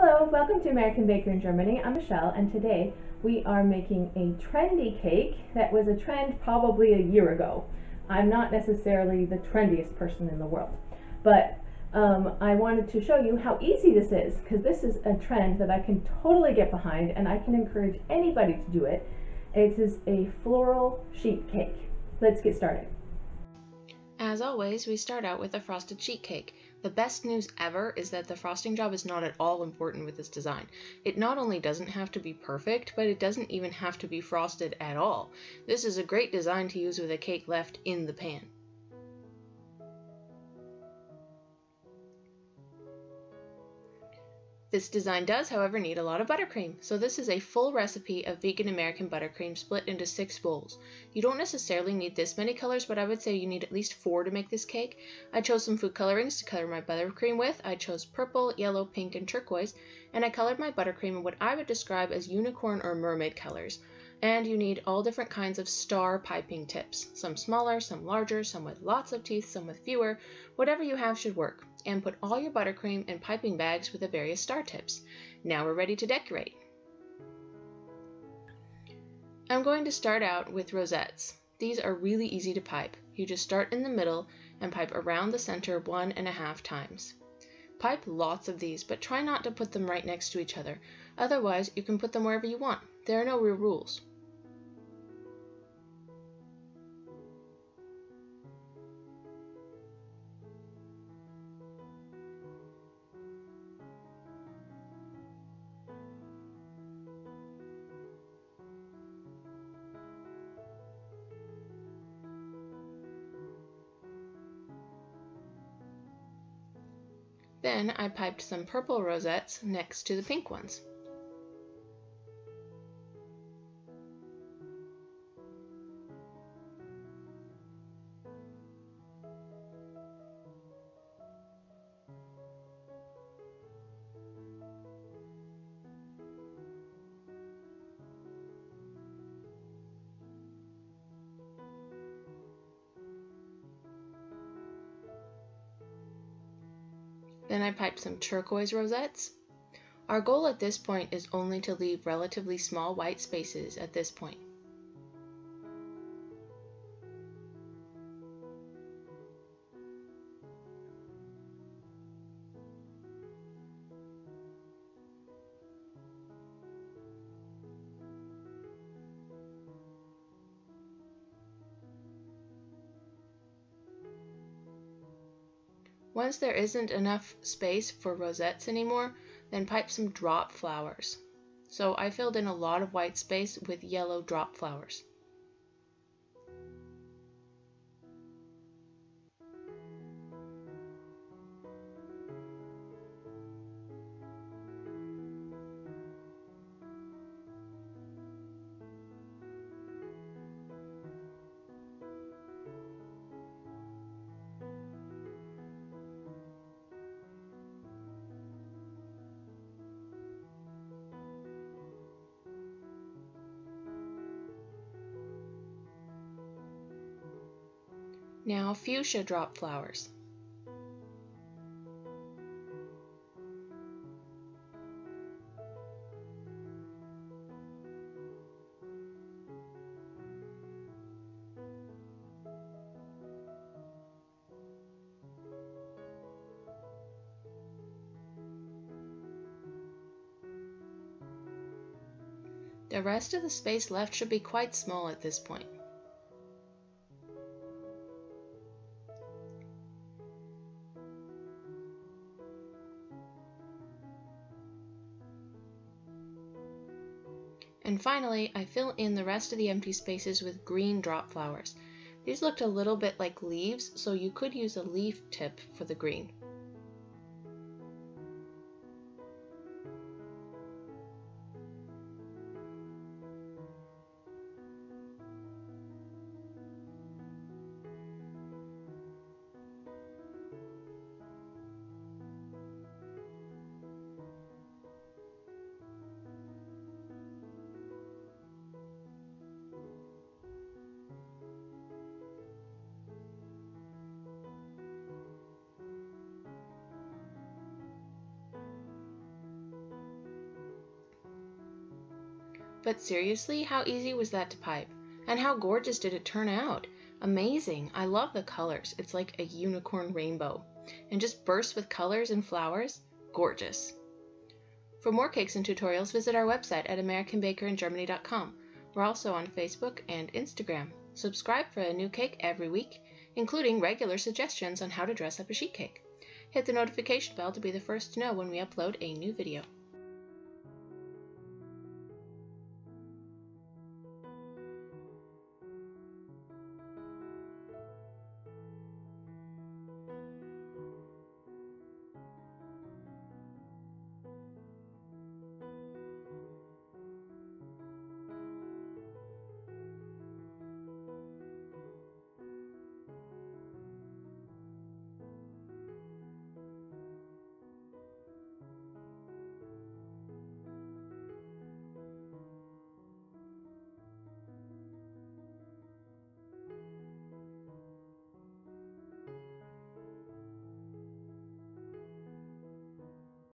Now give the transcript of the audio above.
Hello, welcome to American Baker in Germany. I'm Michelle, and today we are making a trendy cake that was a trend probably a year ago. I'm not necessarily the trendiest person in the world, but I wanted to show you how easy this is, because this is a trend that I can totally get behind, and I can encourage anybody to do it. It is a floral sheet cake. Let's get started. As always, we start out with a frosted sheet cake. The best news ever is that the frosting job is not at all important with this design. It not only doesn't have to be perfect, but it doesn't even have to be frosted at all. This is a great design to use with a cake left in the pan. This design does, however, need a lot of buttercream, so this is a full recipe of vegan American buttercream split into 6 bowls. You don't necessarily need this many colors, but I would say you need at least 4 to make this cake. I chose some food colorings to color my buttercream with. I chose purple, yellow, pink, and turquoise, and I colored my buttercream in what I would describe as unicorn or mermaid colors. And you need all different kinds of star piping tips, some smaller, some larger, some with lots of teeth, some with fewer. Whatever you have should work. And put all your buttercream in piping bags with the various star tips. Now we're ready to decorate. I'm going to start out with rosettes. These are really easy to pipe. You just start in the middle and pipe around the center 1.5 times. Pipe lots of these, but try not to put them right next to each other. Otherwise, you can put them wherever you want. There are no real rules. Then I piped some purple rosettes next to the pink ones. Then I piped some turquoise rosettes. Our goal at this point is only to leave relatively small white spaces at this point. Once there isn't enough space for rosettes anymore, then pipe some drop flowers. So I filled in a lot of white space with yellow drop flowers. Now fuchsia drop flowers. The rest of the space left should be quite small at this point. And finally, I fill in the rest of the empty spaces with green drop flowers. These looked a little bit like leaves, so you could use a leaf tip for the green. But seriously, how easy was that to pipe? And how gorgeous did it turn out? Amazing! I love the colors. It's like a unicorn rainbow. And just bursts with colors and flowers. Gorgeous. For more cakes and tutorials, visit our website at AmericanBakerInGermany.com. We're also on Facebook and Instagram. Subscribe for a new cake every week, including regular suggestions on how to dress up a sheet cake. Hit the notification bell to be the first to know when we upload a new video.